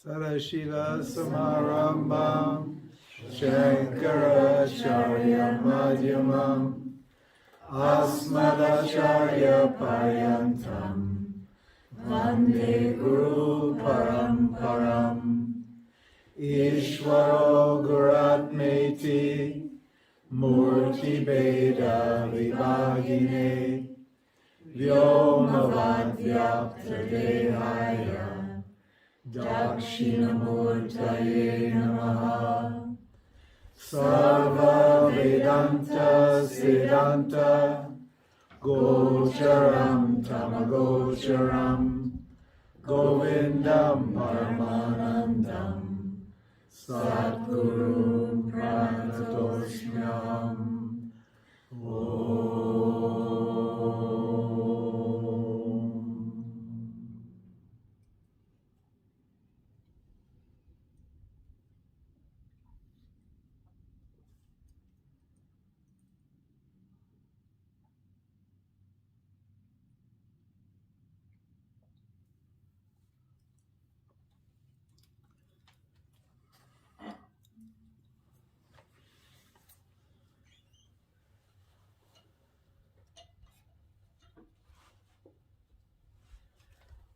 Sarashila Samarambam Shankaracharya Madhyamam Asmadacharya Paryantam Vande Guru Paramparam Ishvaro Guratmeti Murti Beda Vibhagine Vyomavadyapta Dehaya Dakshinamurtaye Namaha Sarva Vedanta Siddhanta Gocharam Tamagocharam Govindam Paramanandam Satguru Pranatosmyam Om.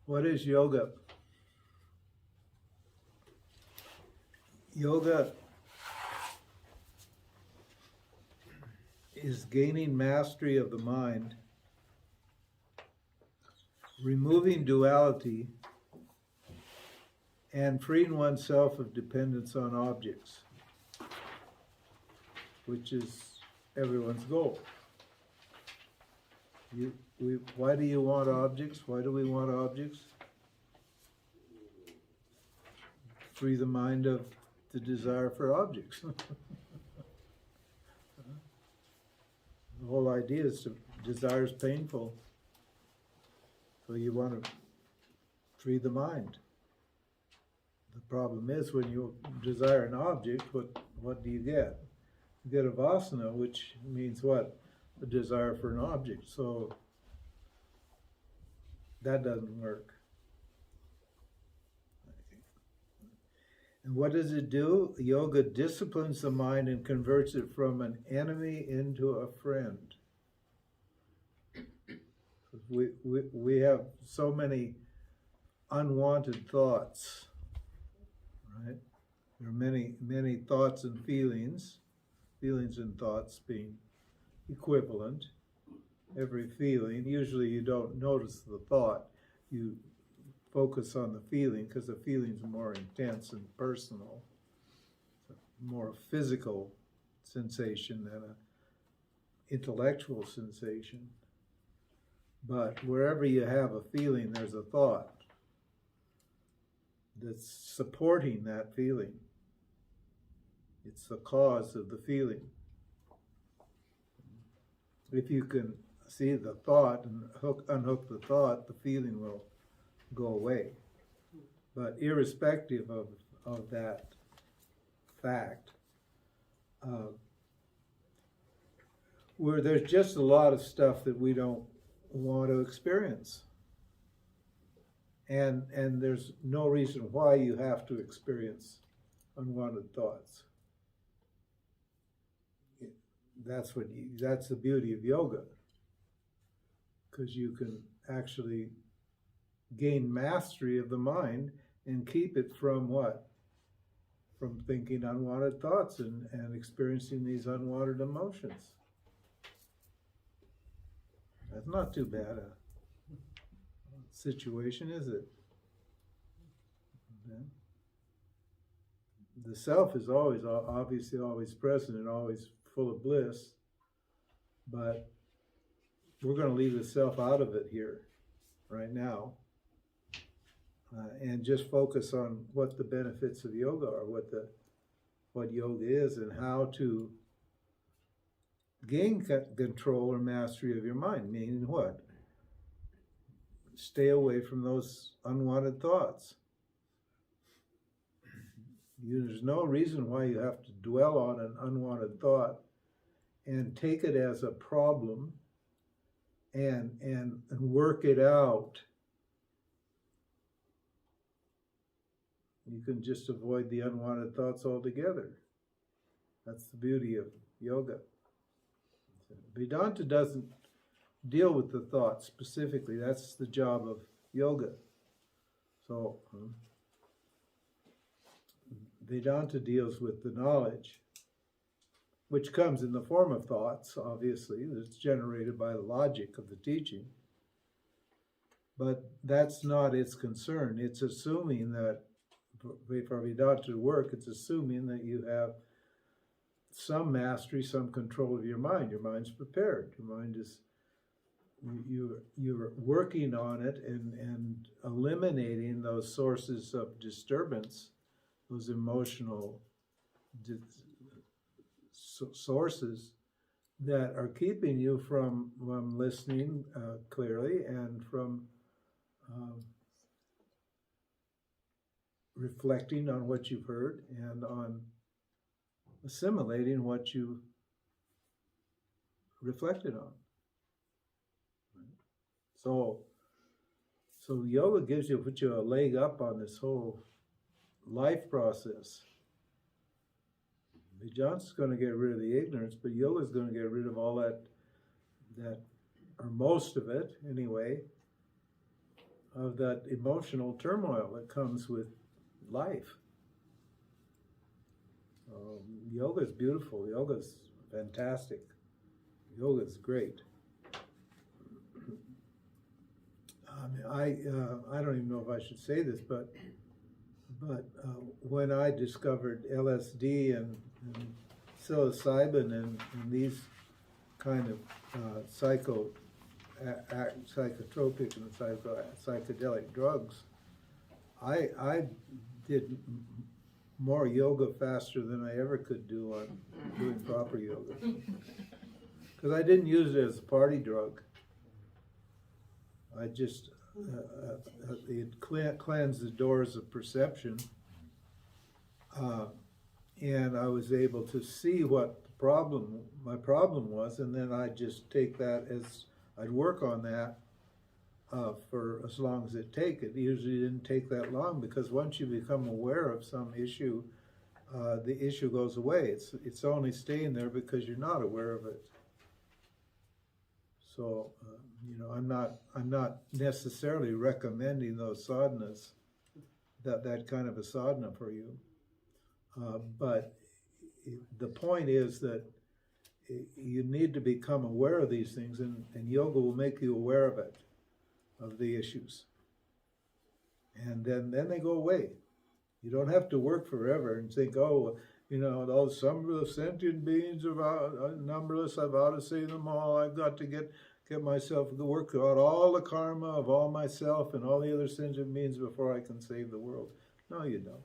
What is yoga? Yoga is gaining mastery of the mind, removing duality, and freeing oneself of dependence on objects, which is everyone's goal. Why do you want objects? Why do we want objects? Free the mind of the desire for objects. The whole idea is desire is painful. So you want to free the mind. The problem is when you desire an object, what do you get? You get a vasana, which means what? A desire for an object. So that doesn't work. And what does it do? Yoga disciplines the mind and converts it from an enemy into a friend. We have so many unwanted thoughts, right? There are many thoughts and feelings and thoughts being equivalent. Every feeling, usually you don't notice the thought, you focus on the feeling because the feeling's more intense and personal. It's more a physical sensation than an intellectual sensation. But wherever you have a feeling, there's a thought that's supporting that feeling. It's the cause of the feeling. If you can see the thought and unhook the thought, the feeling will go away. But irrespective of that fact, where there's just a lot of stuff that we don't want to experience. And there's no reason why you have to experience unwanted thoughts. That's the beauty of yoga, because you can actually gain mastery of the mind and keep it from what? From thinking unwanted thoughts and experiencing these unwanted emotions. That's not too bad a situation, is it? Okay. The self is obviously always present and always full of bliss, but we're going to leave the self out of it here, right now, and just focus on what the benefits of yoga are, what yoga is, and how to gain control or mastery of your mind. Meaning what? Stay away from those unwanted thoughts. There's no reason why you have to dwell on an unwanted thought and take it as a problem and work it out you can just avoid the unwanted thoughts altogether. That's the beauty of yoga. Vedanta doesn't deal with the thoughts specifically. That's the job of yoga. So Vedanta deals with the knowledge, which comes in the form of thoughts, obviously. It's generated by the logic of the teaching. But that's not its concern. It's assuming that, for Vedanta to work, it's assuming that you have some mastery, some control of your mind. Your mind's prepared. Your mind is, you're working on it and eliminating those sources of disturbance, those emotional sources that are keeping you from listening clearly and from reflecting on what you've heard and on assimilating what you reflected on. So yoga puts you a leg up on this whole life process. Vedanta's going to get rid of the ignorance, but yoga is going to get rid of all that, or most of it anyway, of that emotional turmoil that comes with life. Yoga is beautiful. Yoga is fantastic. Yoga is great. I don't even know if I should say this, but when I discovered LSD and psilocybin and these kind of psychotropic and psychedelic drugs, I did more yoga faster than I ever could do on doing proper yoga. Because I didn't use it as a party drug. I just, it cleansed the doors of perception. And I was able to see what my problem was, and then I'd just take that I'd work on that for as long as it take. It usually didn't take that long, because once you become aware of some issue, the issue goes away. It's only staying there because you're not aware of it. So, I'm not necessarily recommending those sadhanas, that kind of a sadhana for you. But the point is that you need to become aware of these things, and yoga will make you aware of it, of the issues. And then they go away. You don't have to work forever and think, some of the sentient beings are numberless, I've ought to save them all, I've got to get myself to work out all the karma of all myself and all the other sentient beings before I can save the world. No, you don't.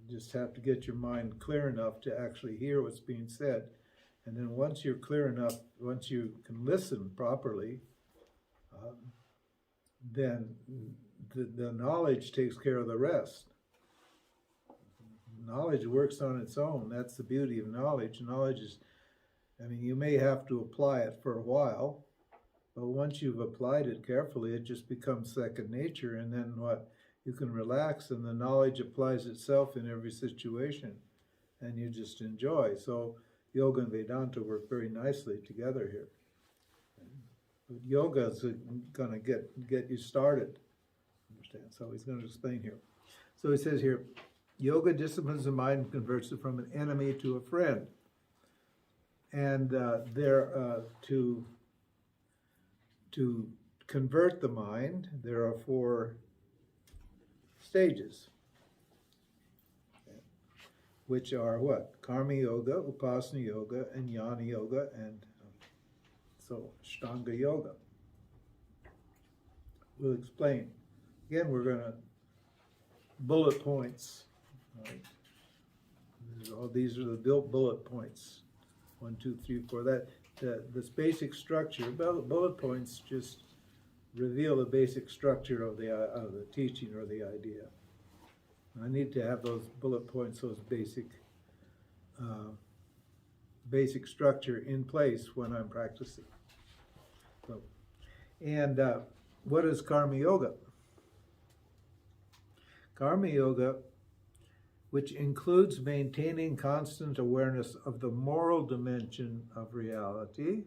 You just have to get your mind clear enough to actually hear what's being said. And then once you're clear enough, once you can listen properly, then the knowledge takes care of the rest. Knowledge works on its own. That's the beauty of knowledge. Knowledge is, you may have to apply it for a while, but once you've applied it carefully, it just becomes second nature, and then you can relax, and the knowledge applies itself in every situation, and you just enjoy. So yoga and Vedanta work very nicely together here. But yoga is going to get you started. Understand? So he's going to explain here. So he says here, yoga disciplines the mind and converts it from an enemy to a friend. And to convert the mind, there are 4 stages, which are what? Karma yoga, upasana yoga, and jnana yoga, and so Ashtanga yoga. We'll explain. Again, we're going to bullet points. Right? These are the bullet points. 1, 2, 3, 4. This basic structure. Bullet points just reveal the basic structure of the teaching or the idea. I need to have those bullet points, those basic structure in place when I'm practicing. So, and what is karma yoga? Karma Yoga, which includes maintaining constant awareness of the moral dimension of reality.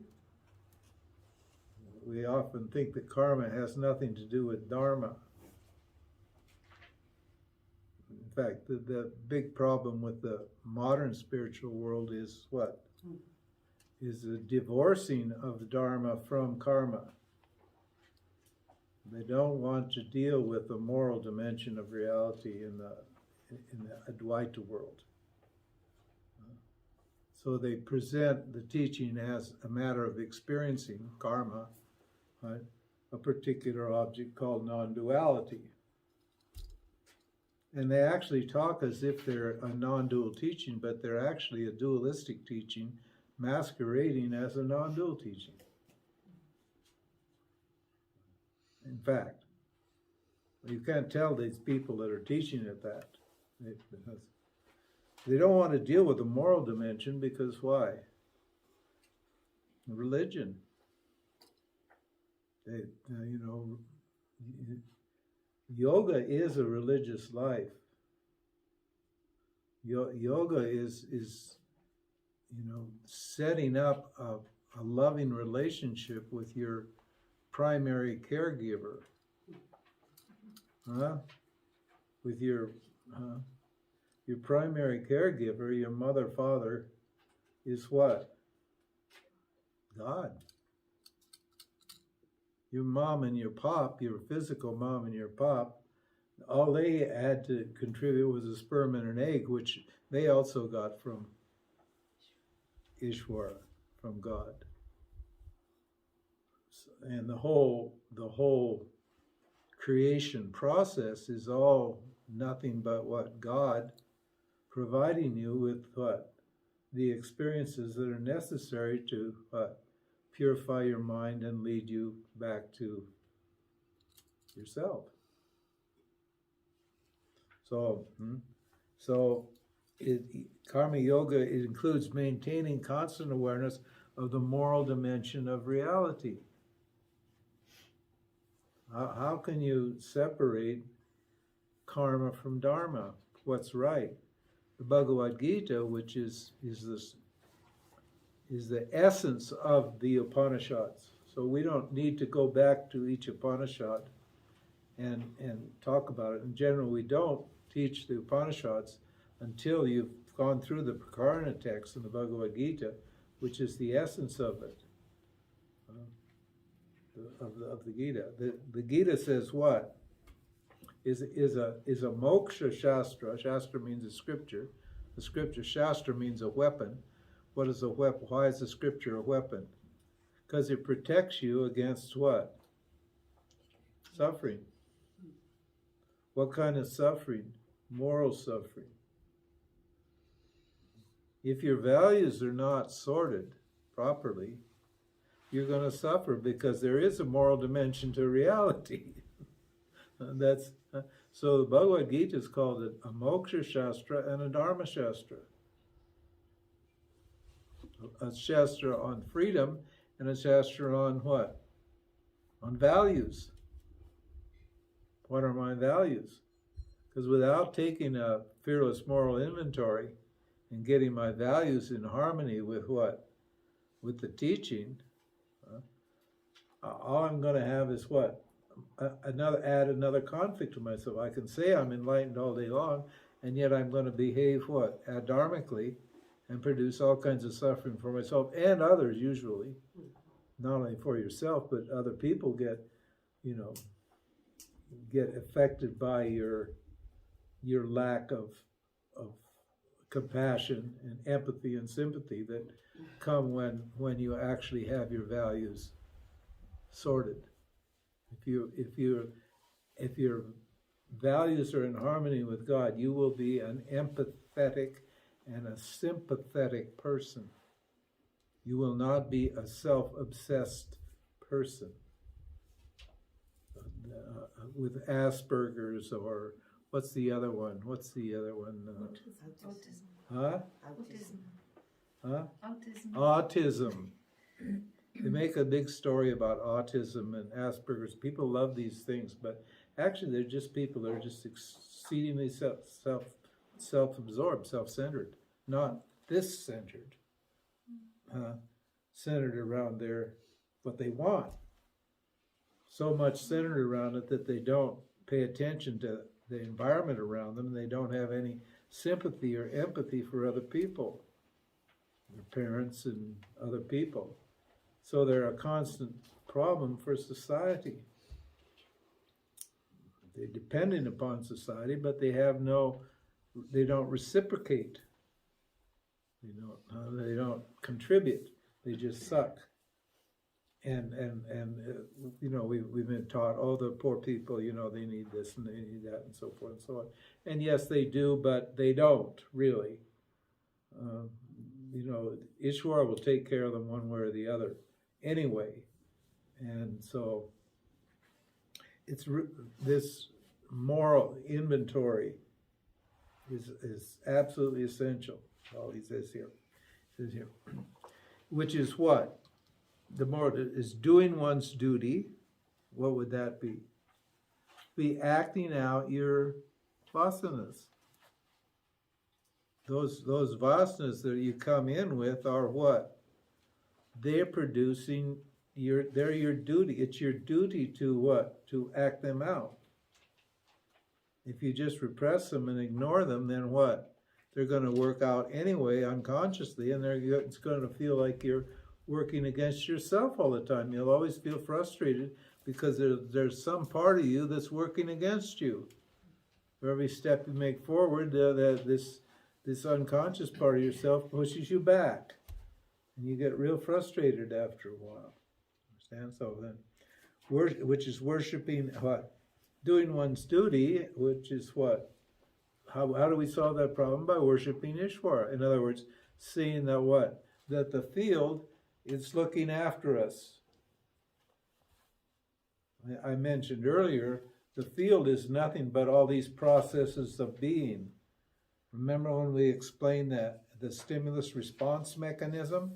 We often think that karma has nothing to do with dharma. In fact, the big problem with the modern spiritual world is what? Is the divorcing of the dharma from karma. They don't want to deal with the moral dimension of reality in the Advaita world. So they present the teaching as a matter of experiencing karma, right? A particular object called non-duality. And they actually talk as if they're a non-dual teaching, but they're actually a dualistic teaching masquerading as a non-dual teaching. In fact, you can't tell these people that are teaching it that. They don't want to deal with the moral dimension because why? Religion. Yoga is a religious life. Yoga is setting up a loving relationship with your primary caregiver. With your primary caregiver, your mother, father, is what? God. Your mom and your pop, your physical mom and your pop, all they had to contribute was a sperm and an egg, which they also got from Ishvara, from God. And the whole creation process is all nothing but what? God providing you with what? The experiences that are necessary to what? Purify your mind and lead you back to yourself. So Karma Yoga, it includes maintaining constant awareness of the moral dimension of reality. How can you separate karma from dharma? What's right? The Bhagavad Gita, which is the essence of the Upanishads. So we don't need to go back to each Upanishad and talk about it. In general, we don't teach the Upanishads until you've gone through the Prakarana text in the Bhagavad Gita, which is the essence of it, of the Gita. The Gita says what? Is a moksha shastra. Shastra means a scripture. The scripture, shastra means a weapon. What is a weapon? Why is the scripture a weapon? Because it protects you against what? Suffering. What kind of suffering? Moral suffering. If your values are not sorted properly, you're going to suffer because there is a moral dimension to reality. So the Bhagavad Gita is called a moksha shastra and a dharma shastra. A shastra on freedom and a shastra on what? On values. What are my values? Because without taking a fearless moral inventory and getting my values in harmony with what? With the teaching, all I'm going to have is what? Add another conflict to myself. I can say I'm enlightened all day long, and yet I'm going to behave what? Adharmically, and produce all kinds of suffering for myself and others usually. Not only for yourself, but other people get affected by your lack of compassion and empathy and sympathy that come when you actually have your values sorted. If your values are in harmony with God, you will be an empathetic and a sympathetic person. You will not be a self-obsessed person with Asperger's or what's the other one? Autism. Huh? Autism. Huh? Autism. Autism. They make a big story about autism and Asperger's. People love these things, but Actually, they're just people that are just exceedingly self-absorbed, self-centered, not this-centered, centered around what they want. So much centered around it that they don't pay attention to the environment around them. They don't have any sympathy or empathy for other people, their parents and other people. So they're a constant problem for society. They're dependent upon society, but they don't reciprocate. They don't contribute. They just suck. And we've been taught, oh, the poor people, they need this and they need that and so forth and so on. And yes, they do, but they don't really. Ishwar will take care of them one way or the other anyway. And so this moral inventory is absolutely essential. All he says here. Which is what? The moral is doing one's duty. What would that be? Be acting out your vasanas. Those vasanas that you come in with are what? They're producing they're your duty. It's your duty to what? To act them out. If you just repress them and ignore them, then what? They're going to work out anyway, unconsciously, and it's going to feel like you're working against yourself all the time. You'll always feel frustrated because there's some part of you that's working against you. For every step you make forward, this unconscious part of yourself pushes you back, and you get real frustrated after a while. Understand? So then, which is worshiping what? Doing one's duty, which is what? How do we solve that problem? By worshiping Ishwara. In other words, seeing that what? That the field is looking after us. I mentioned earlier, the field is nothing but all these processes of being. Remember when we explained that the stimulus response mechanism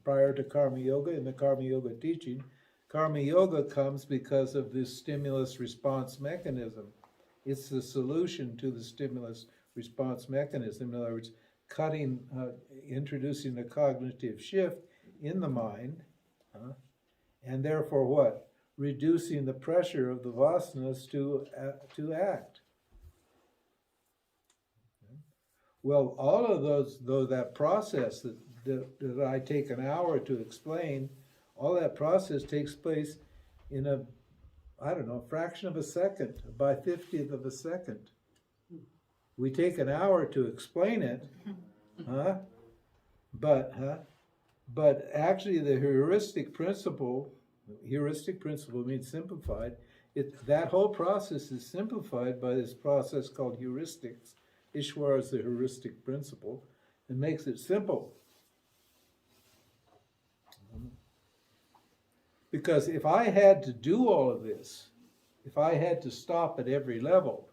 prior to Karma Yoga, in the Karma Yoga teaching? Karma Yoga comes because of this stimulus response mechanism. It's the solution to the stimulus response mechanism. In other words, introducing a cognitive shift in the mind, and therefore what? Reducing the pressure of the vasanas to act. Well, all of that process that I take an hour to explain, all that process takes place in a fraction of a second, by 50th of a second. We take an hour to explain it, but actually the heuristic principle means simplified. That whole process is simplified by this process called heuristics. Ishwara is the heuristic principle, and makes it simple. Because if I had to do all of this, if I had to stop at every level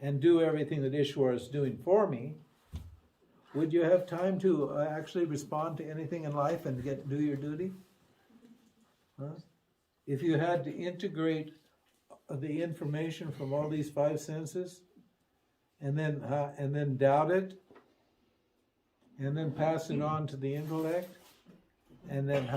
and do everything that Ishwara is doing for me, would you have time to actually respond to anything in life and do your duty? If you had to integrate the information from all these five senses, and then doubt it, and then pass it on to the intellect, and then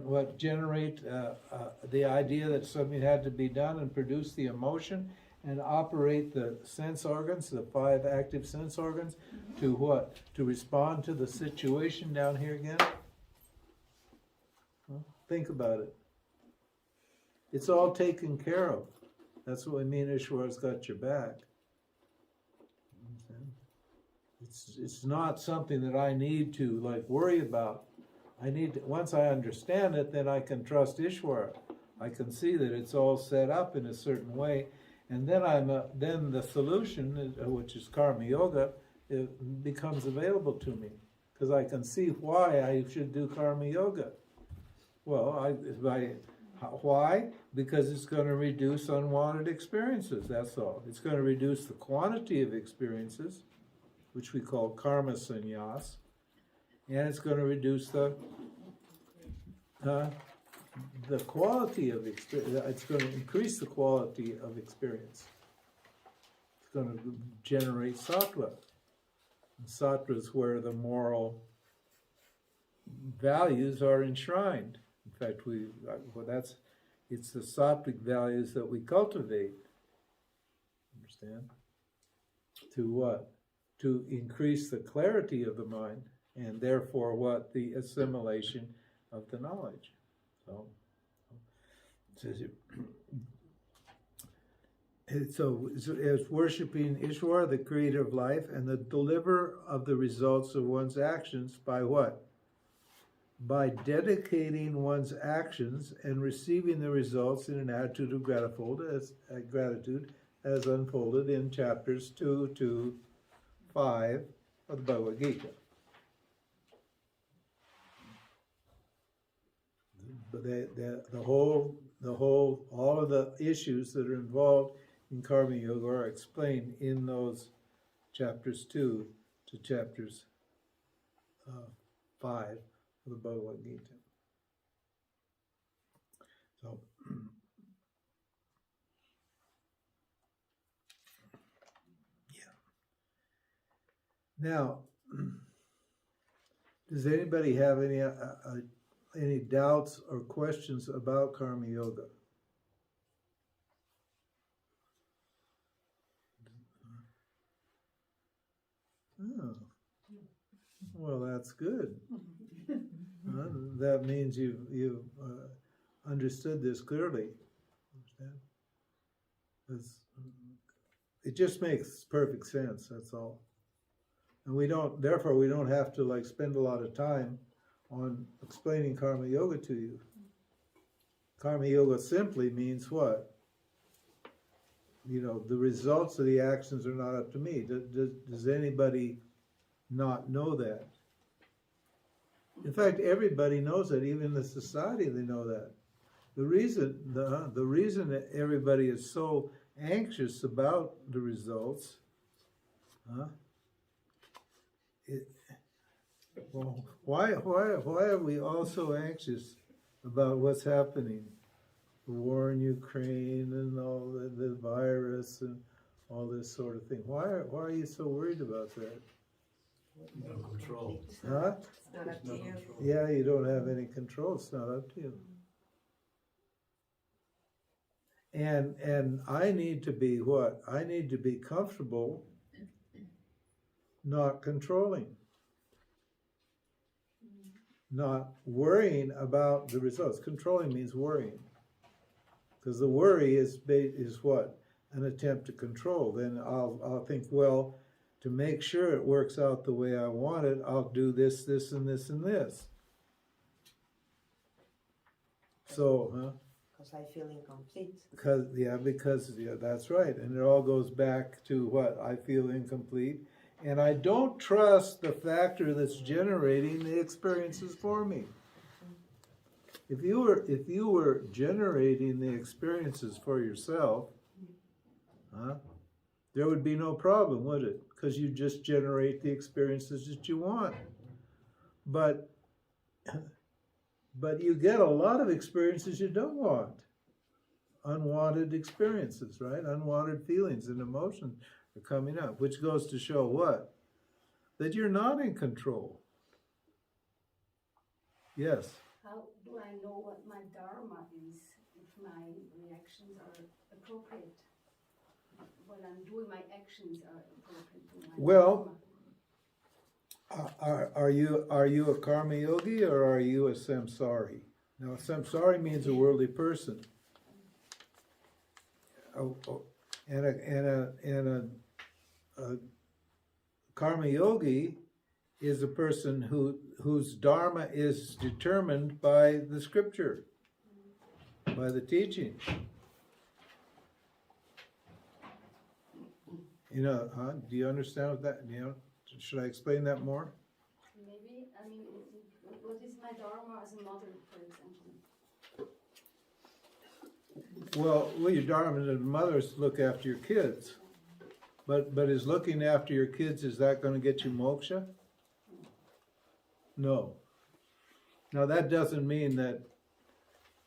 what? Generate the idea that something had to be done and produce the emotion and operate the sense organs, the five active sense organs, to what? To respond to the situation down here again? Well, think about it. It's all taken care of. That's what we mean Ishwara's got your back. It's not something that I need to worry about. Once I understand it, then I can trust Ishwara. I can see that it's all set up in a certain way, and then the solution, which is Karma Yoga, it becomes available to me because I can see why I should do Karma Yoga. Well, why? Because it's going to reduce unwanted experiences. That's all. It's going to reduce the quantity of experiences, which we call karma sannyas, and it's going to reduce the the quality of experience, it's going to increase the quality of experience. It's going to generate sattva. And sattva is where the moral values are enshrined. In fact, it's the sattvic values that we cultivate. Understand? To what? To increase the clarity of the mind, and therefore what? The assimilation of the knowledge. So as worshiping Ishwar, the creator of life, and the deliverer of the results of one's actions by what? By dedicating one's actions and receiving the results in an attitude of gratitude as unfolded in chapters 2 to 5 of the Bhagavad Gita. But all of the issues that are involved in Karma Yoga are explained in those chapters 2 to chapters 5 of the Bhagavad Gita. So, now, does anybody have any doubts or questions about Karma Yoga? Oh. Well, that's good. That means you've understood this clearly. Understand? It just makes perfect sense. That's all. And therefore we don't have to spend a lot of time on explaining Karma Yoga to you. Karma Yoga simply means what? The results of the actions are not up to me. Does anybody not know that? In fact, everybody knows that. Even in the society, they know that. The reason that everybody is so anxious about the results, why are we all so anxious about what's happening? The war in Ukraine and all the virus and all this sort of thing. Why are you so worried about that? No control. Huh? It's not up to you. Yeah, you don't have any control. It's not up to you. And I need to be what? I need to be comfortable not controlling. Not worrying about the results. Controlling means worrying. Because the worry is what? An attempt to control. Then I'll think, well, to make sure it works out the way I want it, I'll do this, this, and this, and this. So, Because I feel incomplete. Because that's right. And it all goes back to what? I feel incomplete. And I don't trust the factor that's generating the experiences for me. If you were generating the experiences for yourself, there would be no problem, would it? Because you just generate the experiences that you want. But you get a lot of experiences you don't want. Unwanted experiences, right? Unwanted feelings and emotions are coming up, which goes to show what? That you're not in control. Yes? How do I know what my dharma is if my reactions are appropriate? When I'm doing my actions are appropriate to my dharma? Are you a karma yogi or are you a samsari? Now, a samsari means a worldly person. And a karma yogi is a person whose dharma is determined by the scripture, by the teaching. Do you understand that? Should I explain that more? Maybe, what is my dharma as a mother, for example? Well, your dharma as a mother is to look after your kids. But is looking after your kids, is that going to get you moksha? No. Now that doesn't mean that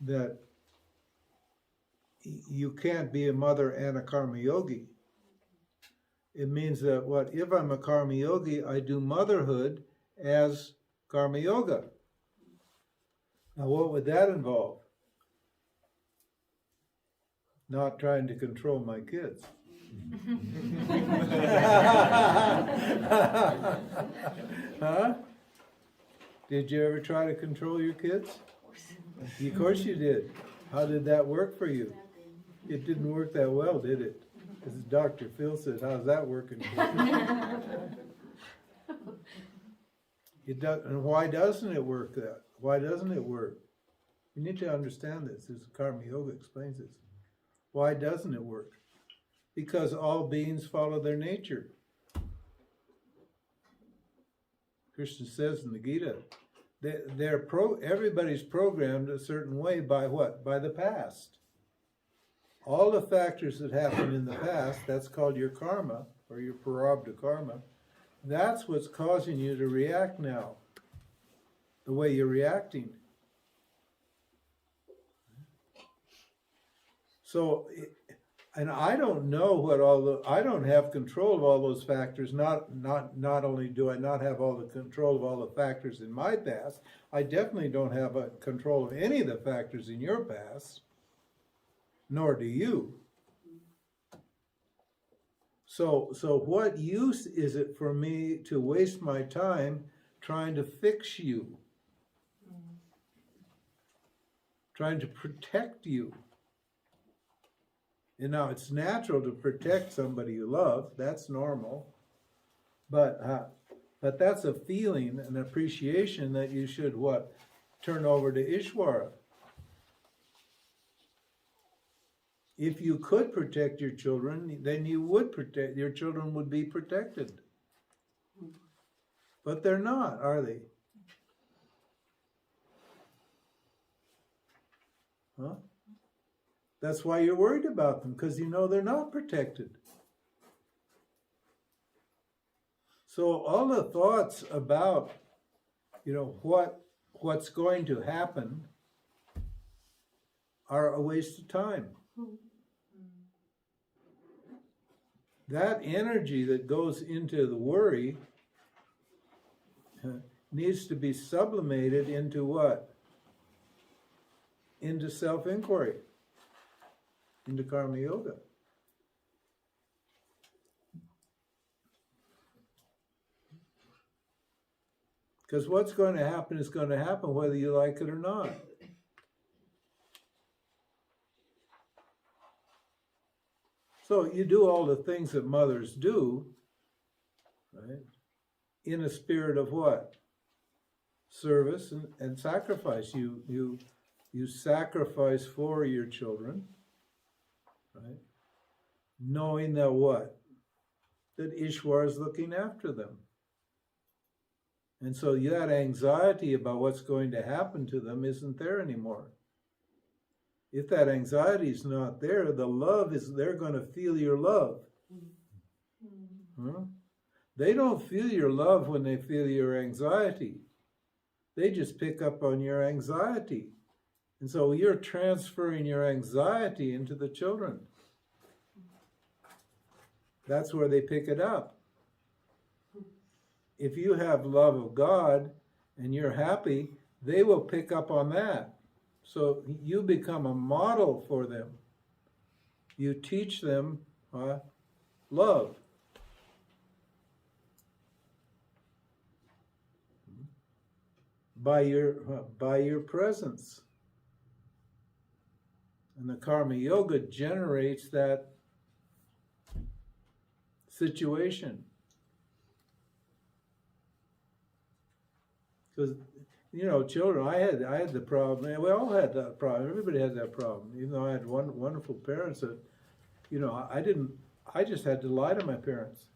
that you can't be a mother and a karma yogi. It means that if I'm a karma yogi, I do motherhood as karma yoga. Now what would that involve? Not trying to control my kids. Huh? Did you ever try to control your kids? Of course you did. How did that work for you? It didn't work that well, did it? As Dr. Phil says, how's that working for you? It does, and why doesn't it work that? Why doesn't it work? You need to understand this. This Karma Yoga explains this. Why doesn't it work? Because all beings follow their nature. Krishna says in the Gita, everybody's programmed a certain way by what? By the past. All the factors that happened in the past, that's called your karma, or your prarabdha karma. That's what's causing you to react now, the way you're reacting. So, and I don't know I don't have control of all those factors. Not only do I not have all the control of all the factors in my past, I definitely don't have a control of any of the factors in your past, nor do you. So what use is it for me to waste my time trying to fix you? Trying to protect you? And now it's natural to protect somebody you love, that's normal. But that's a feeling, an appreciation that you should turn over to Ishvara. If you could protect your children, then your children would be protected. But they're not, are they? Huh? That's why you're worried about them, because you know they're not protected. So all the thoughts about, what's going to happen are a waste of time. That energy that goes into the worry needs to be sublimated into what? Into self-inquiry, into Karma Yoga. Because what's going to happen is going to happen whether you like it or not. So you do all the things that mothers do, right? In a spirit of what? Service and sacrifice. You sacrifice for your children, right? Knowing that what? That Ishvara is looking after them. And so that anxiety about what's going to happen to them isn't there anymore. If that anxiety is not there, the love they're going to feel your love. Huh? They don't feel your love when they feel your anxiety. They just pick up on your anxiety. And so you're transferring your anxiety into the children. That's where they pick it up. If you have love of God and you're happy, they will pick up on that. So you become a model for them. You teach them love. By your presence. And the Karma Yoga generates that situation. Because children, I had the problem, and we all had that problem. Everybody had that problem. Even though I had wonderful parents that, I just had to lie to my parents.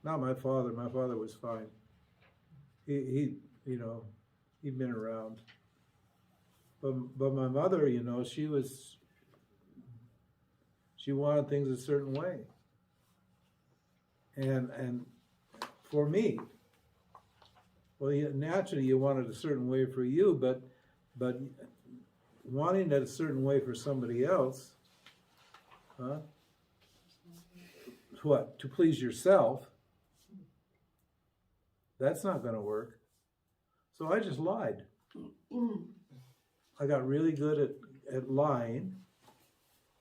Not my father. My father was fine. He'd been around. But my mother, she wanted things a certain way. And for me, well, naturally you want it a certain way for you, but wanting it a certain way for somebody else, huh? What? To please yourself. That's not going to work. So I just lied. I got really good at lying.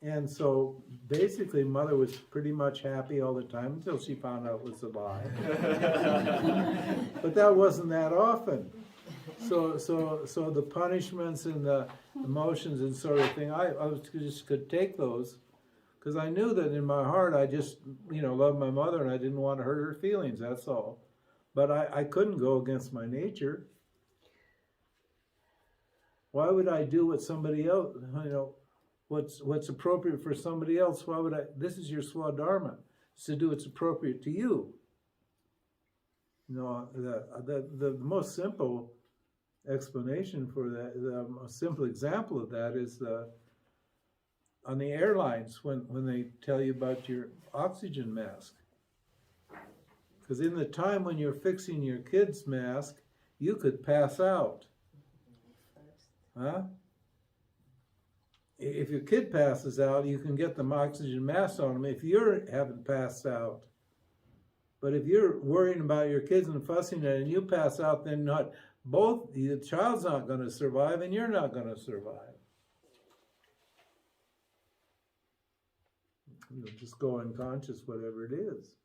And so basically Mother was pretty much happy all the time until she found out it was a lie. But that wasn't that often. So the punishments and the emotions and sort of thing, I just could take those, because I knew that in my heart I just, loved my mother and I didn't want to hurt her feelings, that's all. But I couldn't go against my nature. Why would I do what somebody else, what's appropriate for somebody else? Why would I? This is your Swadharma. It's to do what's appropriate to you. The most simple explanation for that, the most simple example of that is on the airlines when they tell you about your oxygen mask. Because in the time when you're fixing your kid's mask, you could pass out. Huh? If your kid passes out, you can get them oxygen mask on them if you haven't passed out. But if you're worrying about your kids and fussing at it and you pass out, then the child's not going to survive and you're not going to survive. You'll just go unconscious, whatever it is.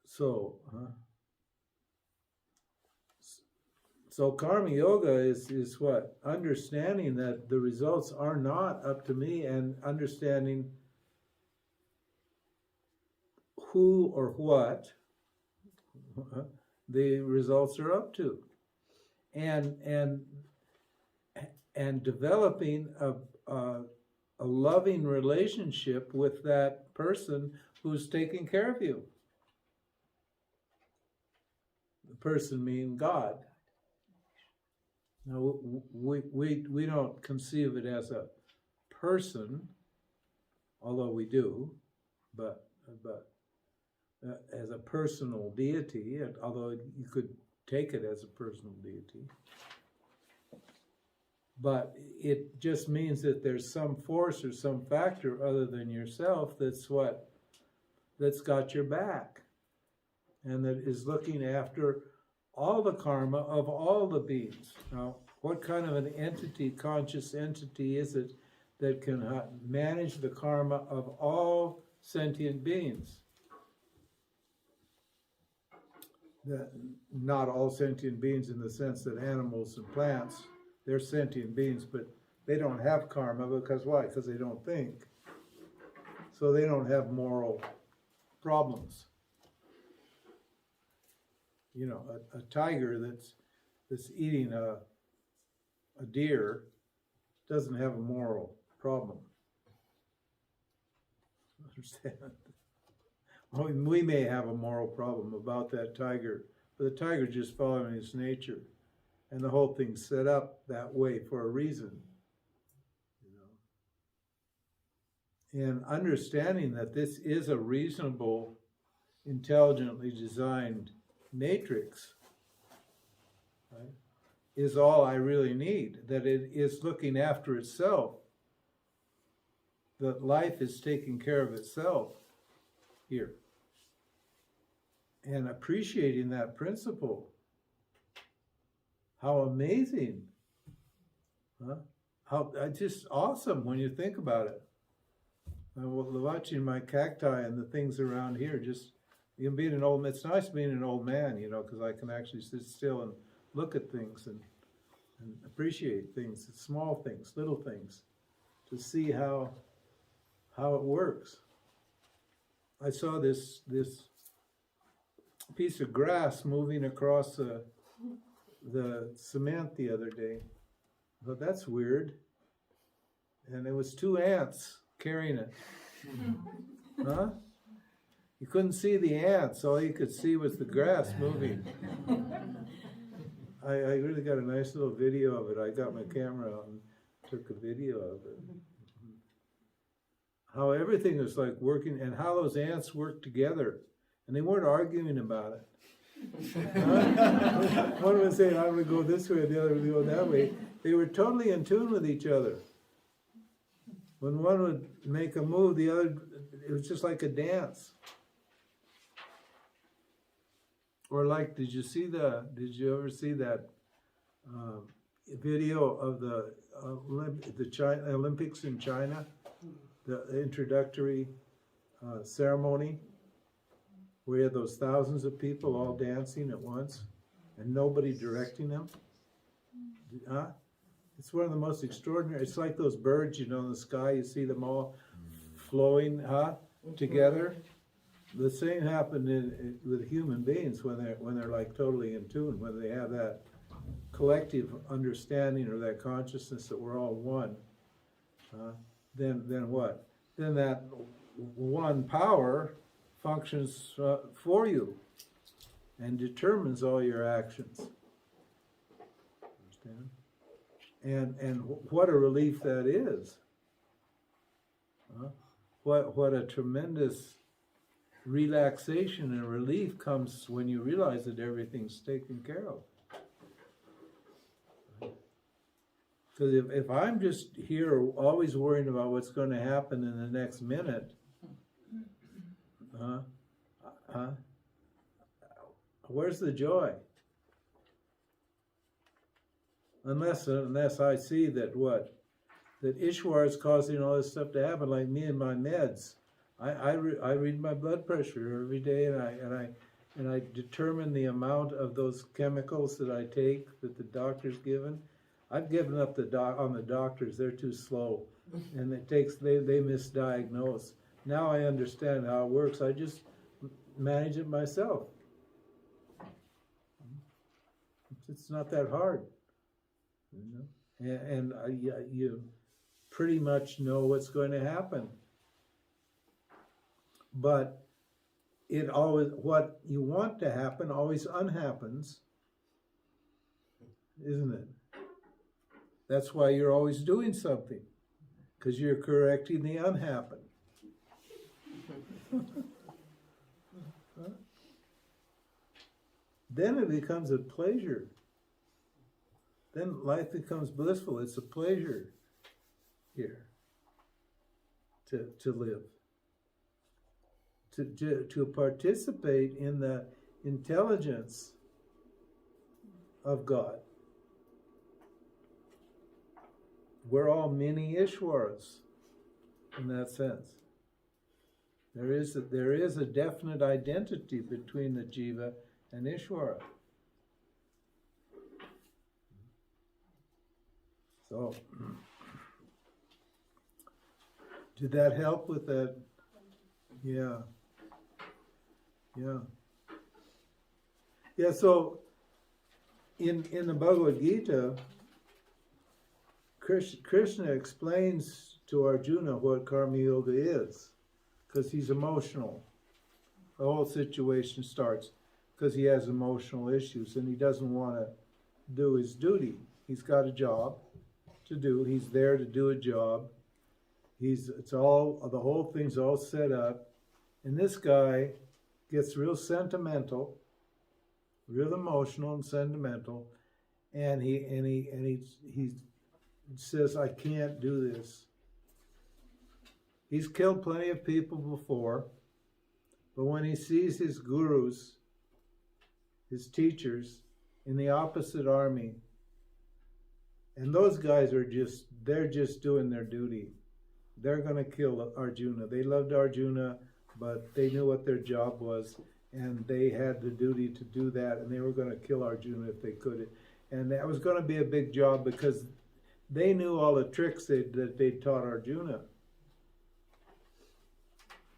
So karma yoga is what? Understanding that the results are not up to me, and understanding who or what the results are up to. And developing a loving relationship with that person who's taking care of you. The person meaning God. Now, we don't conceive it as a person, although we do, but as a personal deity, although you could take it as a personal deity. But it just means that there's some force or some factor other than yourself that's got your back, and that is looking after all the karma of all the beings. Now, what kind of an entity, conscious entity, is it that can manage the karma of all sentient beings? Not all sentient beings in the sense that animals and plants, they're sentient beings, but they don't have karma. Because why? Because they don't think. So they don't have moral problems. A tiger that's eating a deer doesn't have a moral problem. Understand? Well, we may have a moral problem about that tiger, but the tiger's just following its nature, and the whole thing's set up that way for a reason. And understanding that this is a reasonable, intelligently designed matrix, right, is all I really need. That it is looking after itself. That life is taking care of itself here. And appreciating that principle. How amazing. Huh? How just awesome when you think about it. Watching my cacti and the things around here, just being an old, it's nice being an old man, because I can actually sit still and look at things and appreciate things, small things, little things, to see how it works. I saw this piece of grass moving across the cement the other day. I thought, that's weird. And it was 2 ants carrying it. Huh? You couldn't see the ants. All you could see was the grass moving. I really got a nice little video of it. I got my camera out and took a video of it. How everything was like working, and how those ants worked together. And they weren't arguing about it. One would say, I'm going to go this way, the other would go that way. They were totally in tune with each other. When one would make a move, the other, it was just like a dance. Or like, did you ever see that video of the Olympics in China? The introductory ceremony, where you had those thousands of people all dancing at once and nobody directing them. Huh? It's one of the most extraordinary. It's like those birds, you know, in the sky. You see them all flowing, together. The same happened with human beings when they're like totally in tune, when they have that collective understanding or that consciousness that we're all one. Then what? Then that one power functions for you and determines all your actions. Understand? And what a relief that is. What a tremendous relaxation and relief comes when you realize that everything's taken care of. Because if I'm just here always worrying about what's going to happen in the next minute, where's the joy? Unless I see that Ishwar is causing all this stuff to happen, like me and my meds. I read my blood pressure every day, and I determine the amount of those chemicals that I take that the doctor's given. I've given up on the doctors; they're too slow, and they misdiagnose. Now I understand how it works. I just manage it myself. It's not that hard, you know. And you pretty much know what's going to happen. But what you want to happen always unhappens, isn't it? That's why you're always doing something, because you're correcting the unhappen. Then it becomes a pleasure. Then life becomes blissful. It's a pleasure here to live. To participate in the intelligence of God. We're all mini Ishwaras in that sense. There is a definite identity between the Jiva and Ishwara. So, did that help with that? Yeah. So in the Bhagavad Gita, Krishna explains to Arjuna what Karma Yoga is, because he's emotional. The whole situation starts because he has emotional issues and he doesn't want to do his duty. He's got a job to do. He's there to do a job. The whole thing's all set up. And this guy gets real sentimental, real emotional and sentimental, and he says, I can't do this. He's killed plenty of people before, but when he sees his gurus, his teachers, in the opposite army, and those guys they're just doing their duty. They're going to kill Arjuna. They loved Arjuna, but they knew what their job was, and they had the duty to do that, and they were going to kill Arjuna if they could. And that was going to be a big job because they knew all the tricks that they taught Arjuna.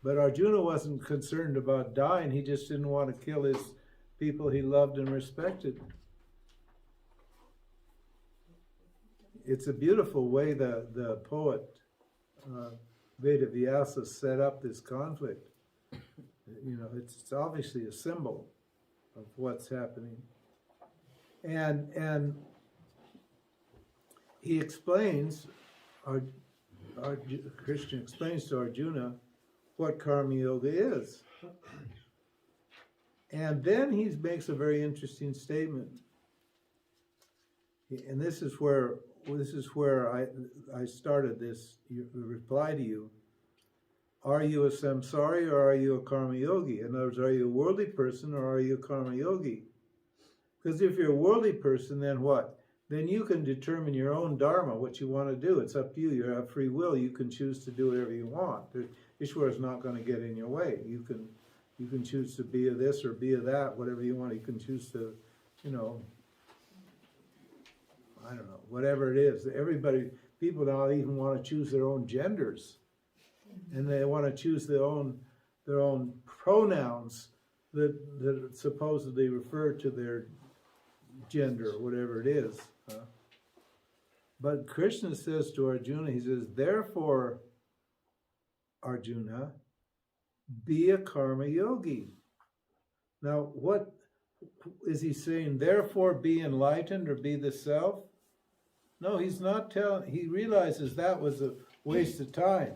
But Arjuna wasn't concerned about dying. He just didn't want to kill his people he loved and respected. It's a beautiful way the poet Vedavyasa set up this conflict. You know, it's obviously a symbol of what's happening. And he explains, Krishna explains to Arjuna what Karma Yoga is. And then he makes a very interesting statement. And this is where I started this reply to you. Are you a samsari or are you a karma yogi? In other words, are you a worldly person or are you a karma yogi? Because if you're a worldly person, then what? Then you can determine your own dharma, what you want to do. It's up to you. You have free will. You can choose to do whatever you want. Ishwara is not going to get in your way. You can choose to be a this or be a that, whatever you want. You can choose to, I don't know, whatever it is. People now even want to choose their own genders, and they want to choose their own pronouns that supposedly refer to their gender or whatever it is. But Krishna says to Arjuna, he says, therefore, Arjuna, be a karma yogi. Now, what is he saying? Therefore, be enlightened or be the self? No, he's not telling. He realizes that was a waste of time.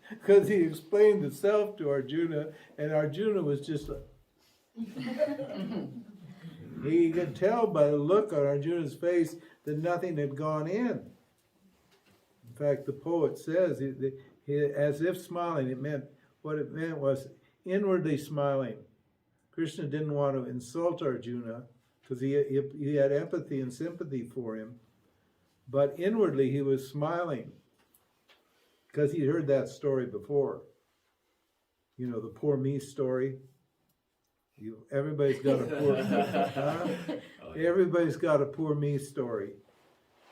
Because he explained the self to Arjuna, and Arjuna was just he could tell by the look on Arjuna's face that nothing had gone in. In fact, the poet says, he, as if smiling, what it meant was inwardly smiling. Krishna didn't want to insult Arjuna because he had empathy and sympathy for him, but inwardly he was smiling because he heard that story before. The poor me story. Everybody's got a poor everybody's got a poor me story.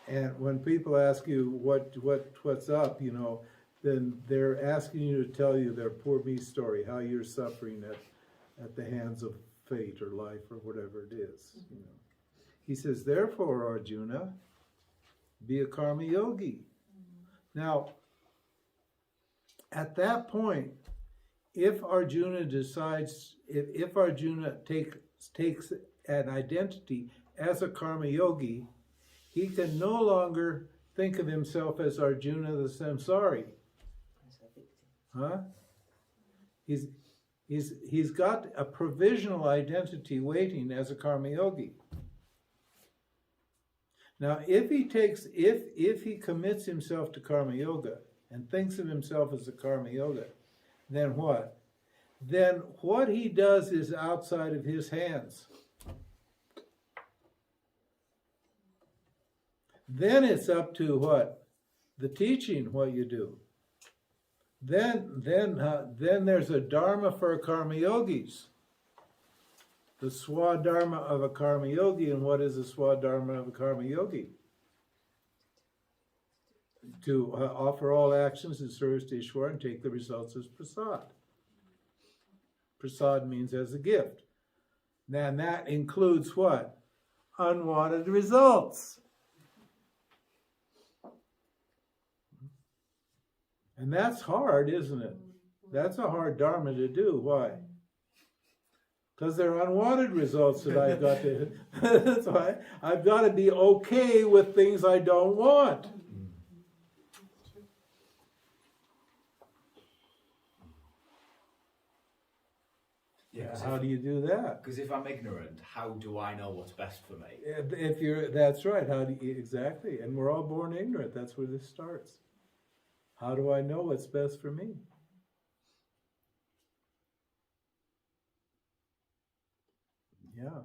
And when people ask you what's up, then they're asking you to tell you their poor me story, how you're suffering at the hands of fate or life or whatever it is. He says, therefore, Arjuna, be a karma yogi. Now, at that point, if Arjuna decides, if Arjuna takes an identity as a karma yogi, he can no longer think of himself as Arjuna the samsari. He's got a provisional identity waiting as a karma yogi. Now, if he commits himself to karma yoga and thinks of himself as a karma yoga, then what? Then what he does is outside of his hands. Then it's up to what? The teaching, what you do. Then there's a dharma for karma yogis. The swadharma of a karma yogi, and what is the swadharma of a karma yogi? To offer all actions in service to Ishwara and take the results as prasad. Prasad means as a gift. And that includes what? Unwanted results. And that's hard, isn't it? That's a hard dharma to do. Why? Because there are unwanted results that I've got to... That's why I've got to be okay with things I don't want. Yeah, How do you do that? Because if I'm ignorant, how do I know what's best for me? That's right. Exactly. And we're all born ignorant. That's where this starts. How do I know what's best for me? Yeah.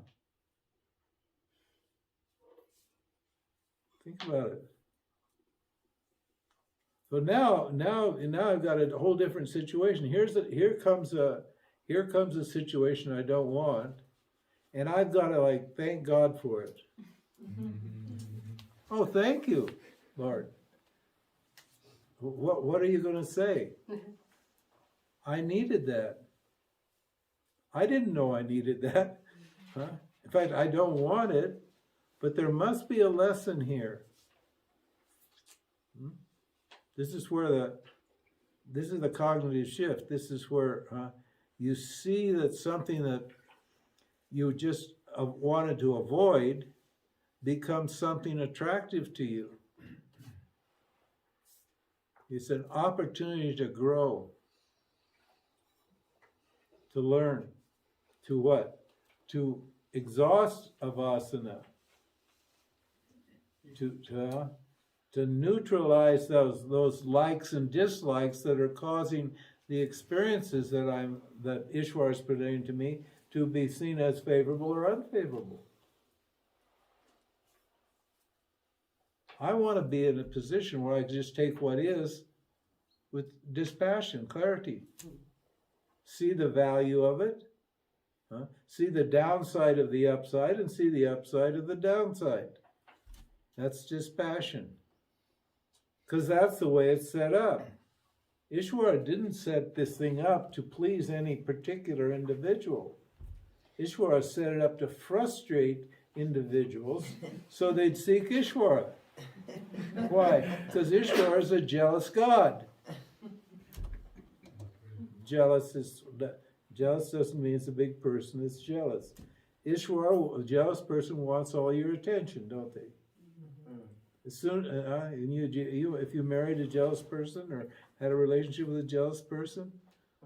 Think about it. So now I've got a whole different situation. Here comes a situation I don't want, and I've got to thank God for it. Oh, thank you, Lord. What are you going to say? I needed that. I didn't know I needed that. In fact, I don't want it, but there must be a lesson here. This is the cognitive shift. This is where you see that something that you just wanted to avoid becomes something attractive to you. It's an opportunity to grow, to learn. to what? To exhaust avasana, to neutralize those likes and dislikes that are causing the experiences that Ishwar is presenting to me to be seen as favorable or unfavorable. I want to be in a position where I can just take what is with dispassion, clarity. See the value of it, see the downside of the upside, and see the upside of the downside. That's dispassion. Because that's the way it's set up. Ishwara didn't set this thing up to please any particular individual. Ishwara set it up to frustrate individuals so they'd seek Ishwara. Why? Because Ishwara is a jealous God. Jealous doesn't mean it's a big person, it's jealous. Ishwara, a jealous person, wants all your attention, don't they? As soon, if you married a jealous person or had a relationship with a jealous person,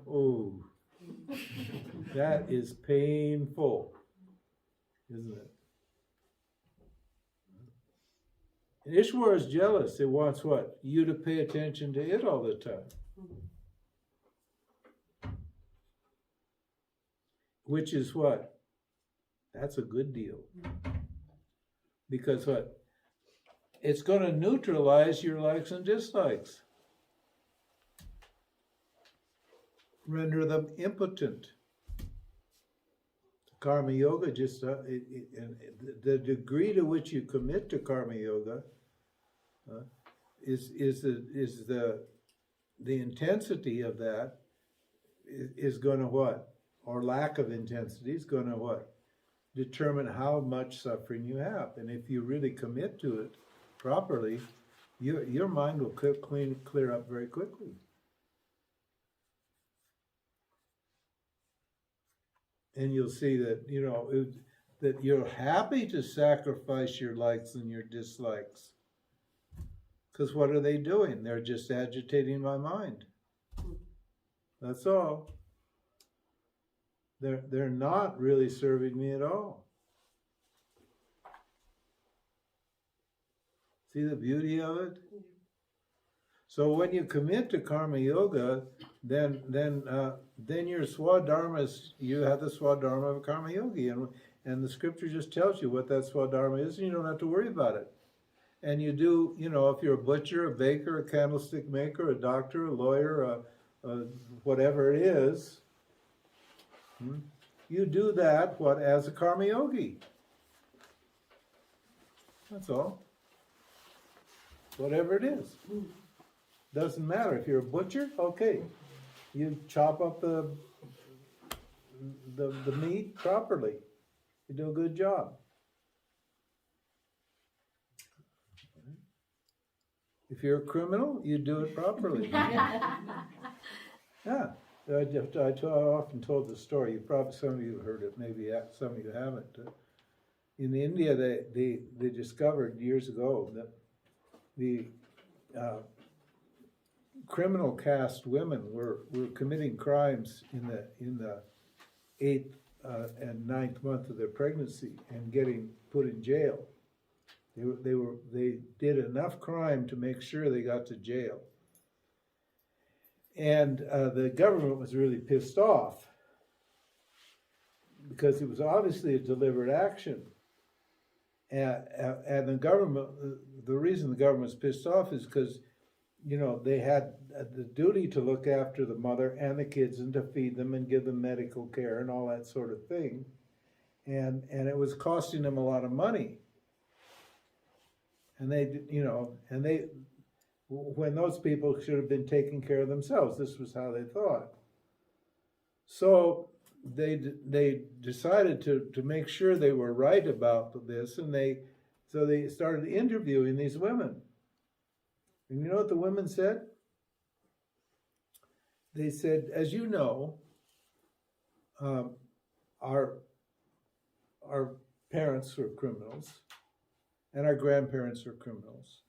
oh, that is painful, isn't it? And Ishwara is jealous. It wants what? You to pay attention to it all the time. Which is what? That's a good deal. Because what? It's going to neutralize your likes and dislikes. Render them impotent. Karma yoga just, the degree to which you commit to karma yoga is the intensity of that is going to what? Or lack of intensity is going to what? Determine how much suffering you have. And if you really commit to it properly, your mind will clear up very quickly. And you'll see that, that you're happy to sacrifice your likes and your dislikes. Because what are they doing? They're just agitating my mind. That's all. They're not really serving me at all. See the beauty of it? So when you commit to karma yoga, then your swadharma is, you have the swadharma of a karma yogi, and the scripture just tells you what that swadharma is, and you don't have to worry about it. And you do, if you're a butcher, a baker, a candlestick maker, a doctor, a lawyer, whatever it is, you do that as a karma yogi. That's all. Whatever it is. Doesn't matter. If you're a butcher, okay. You chop up the meat properly. You do a good job. If you're a criminal, you do it properly. Yeah. I often told the story. Some of you heard it, maybe some of you haven't. In India, they discovered years ago that the criminal caste women were committing crimes in the 8th and 9th month of their pregnancy and getting put in jail. They did enough crime to make sure they got to jail. And the government was really pissed off because it was obviously a deliberate action. And the government, the reason the government was pissed off is because, they had the duty to look after the mother and the kids and to feed them and give them medical care and all that sort of thing. And it was costing them a lot of money. And when those people should have been taking care of themselves. This was how they thought. So they decided to make sure they were right about this, and they started interviewing these women. And you know what the women said? They said, as you know, our parents were criminals, and our grandparents were criminals.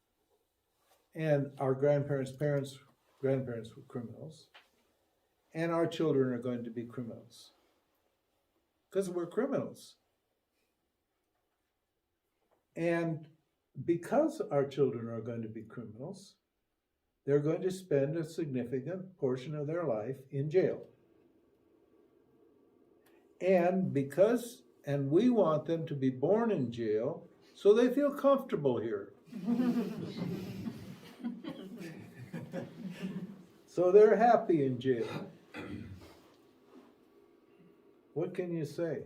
And our grandparents' grandparents were criminals. And our children are going to be criminals. because we're criminals. And because our children are going to be criminals, they're going to spend a significant portion of their life in jail. And we want them to be born in jail so they feel comfortable here. So they're happy in jail. What can you say?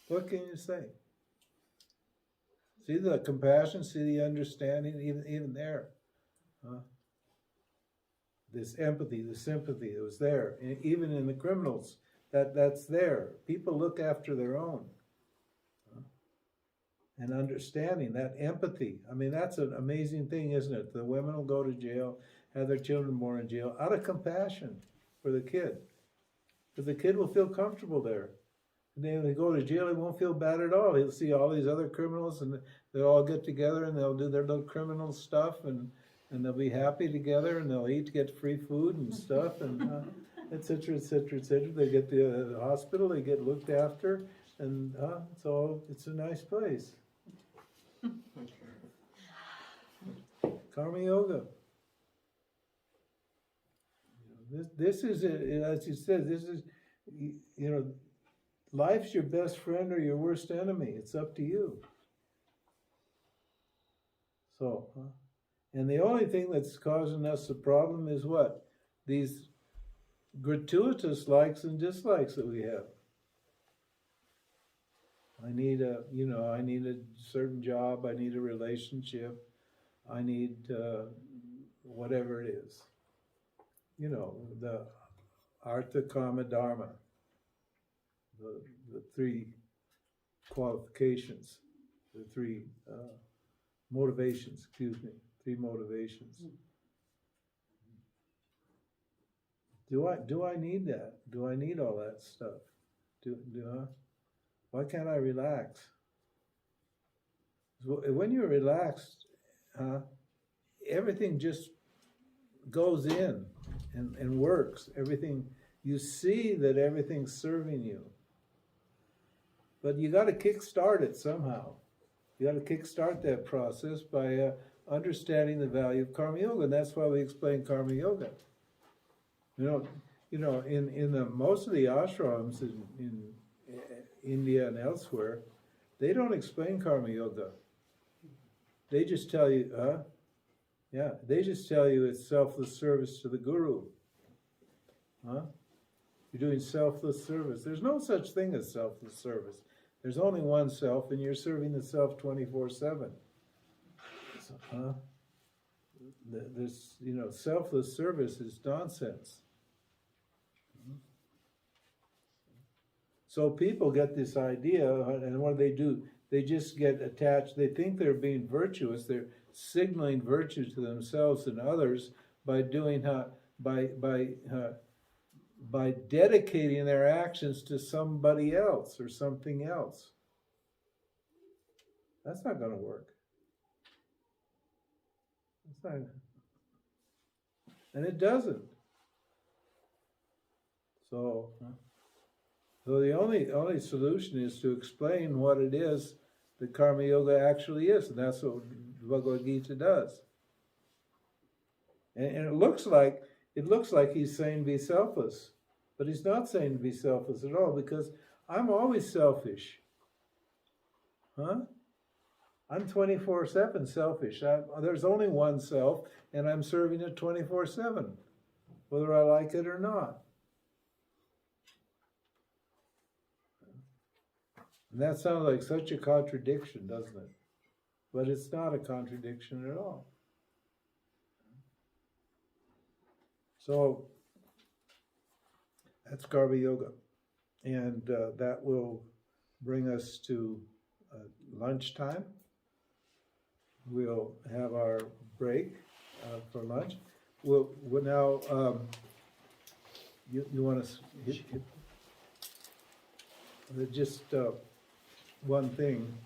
What can you say? See the compassion, see the understanding, even there. This empathy, the sympathy that was there. Even in the criminals, that's there. People look after their own. And understanding, that empathy. I mean, that's an amazing thing, isn't it? The women will go to jail, have their children born in jail, out of compassion for the kid. Because the kid will feel comfortable there. And then when they go to jail, he won't feel bad at all. He'll see all these other criminals, and they'll all get together, and they'll do their little criminal stuff, and they'll be happy together, and they'll eat, get free food and stuff, and et cetera, et cetera, et cetera. They get to the hospital, they get looked after, and it's a nice place. Karma Yoga. This is, as you said, this is, life's your best friend or your worst enemy. It's up to you. So, and the only thing that's causing us a problem is what? These gratuitous likes and dislikes that we have. I need a certain job. I need a relationship. I need whatever it is. The Artha, Kama, Dharma. The three qualifications, the three motivations, three motivations. Do I need that? Do I need all that stuff? Why can't I relax? When you're relaxed, everything just goes in and works. Everything, you see that everything's serving you. But you got to kickstart it somehow. You got to kickstart that process by understanding the value of Karma Yoga, and that's why we explain Karma Yoga. In the most of the ashrams in India and elsewhere, they don't explain Karma Yoga. They just tell you, they just tell you it's selfless service to the Guru. You're doing selfless service. There's no such thing as selfless service. There's only one self, and you're serving the self 24/7. This, selfless service is nonsense. So people get this idea, and what do? They just get attached. They think they're being virtuous. They're signaling virtue to themselves and others by doing by dedicating their actions to somebody else or something else. That's not going to work. And it doesn't. So the only solution is to explain what it is that Karma Yoga actually is, and that's what Bhagavad Gita does. And it looks like he's saying be selfless, but he's not saying to be selfless at all, because I'm always selfish. I'm 24/7 selfish. There's only one self, and I'm serving it 24/7, whether I like it or not. And that sounds like such a contradiction, doesn't it? But it's not a contradiction at all. So that's Karma Yoga. And that will bring us to lunchtime. We'll have our break for lunch. We'll now, you want to hit just one thing.